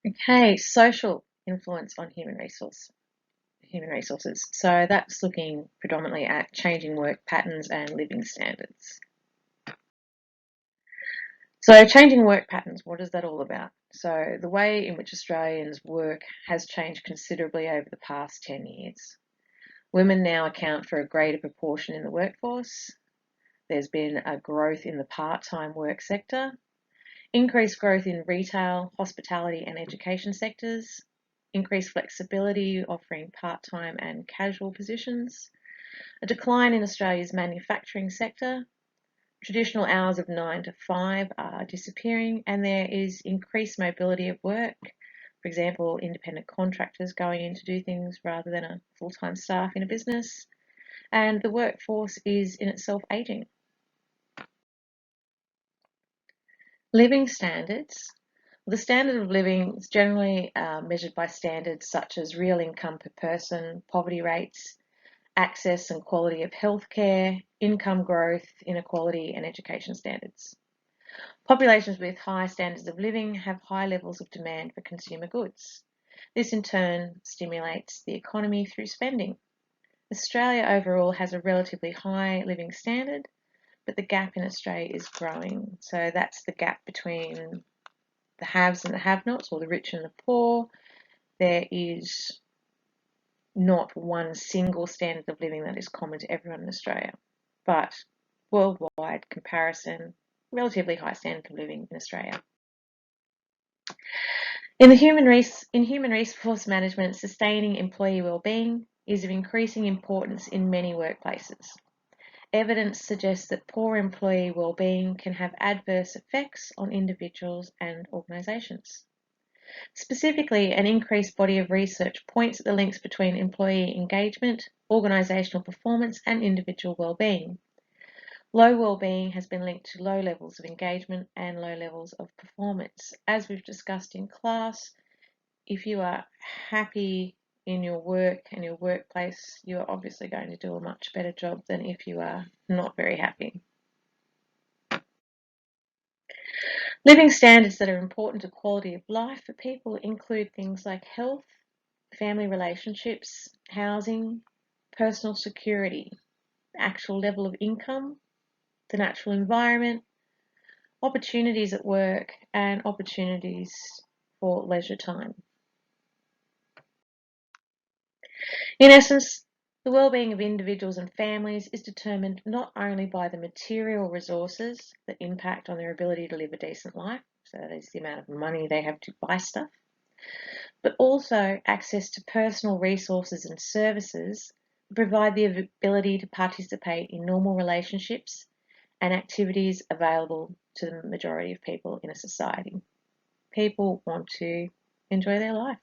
Okay, social influence on human resources. So that's looking predominantly at changing work patterns and living standards. So changing work patterns, what is that all about? So the way in which Australians work has changed considerably over the past 10 years. Women now account for a greater proportion in the workforce. There's been a growth in the part-time work sector, increased growth in retail, hospitality and education sectors, increased flexibility offering part-time and casual positions, a decline in Australia's manufacturing sector, traditional hours of 9 to 5 are disappearing, and there is increased mobility of work. For example, independent contractors going in to do things rather than a full-time staff in a business. And the workforce is in itself ageing. Living standards. The standard of living is generally measured by standards such as real income per person, poverty rates, access and quality of healthcare, income growth, inequality, and education standards. Populations with high standards of living have high levels of demand for consumer goods. This in turn stimulates the economy through spending. Australia overall has a relatively high living standard, but the gap in Australia is growing. So that's the gap between the haves and the have-nots, or the rich and the poor. There is not one single standard of living that is common to everyone in Australia, but worldwide comparison, relatively high standard of living in Australia. In human resource management, sustaining employee well-being is of increasing importance in many workplaces. Evidence suggests that poor employee well-being can have adverse effects on individuals and organisations. Specifically, an increased body of research points at the links between employee engagement, organisational performance, and individual well-being. Low well-being has been linked to low levels of engagement and low levels of performance. As we've discussed in class, if you are happy in your work and your workplace, you're obviously going to do a much better job than if you are not very happy. Living standards that are important to quality of life for people include things like health, family relationships, housing, personal security, the actual level of income, the natural environment, opportunities at work, and opportunities for leisure time. In essence, the well-being of individuals and families is determined not only by the material resources that impact on their ability to live a decent life, so that is the amount of money they have to buy stuff, but also access to personal resources and services that provide the ability to participate in normal relationships and activities available to the majority of people in a society. People want to enjoy their life.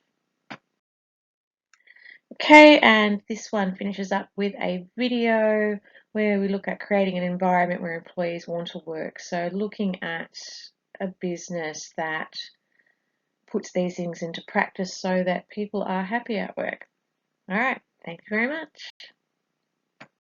Okay, and this one finishes up with a video where we look at creating an environment where employees want to work. So looking at a business that puts these things into practice so that people are happy at work. All right, thank you very much.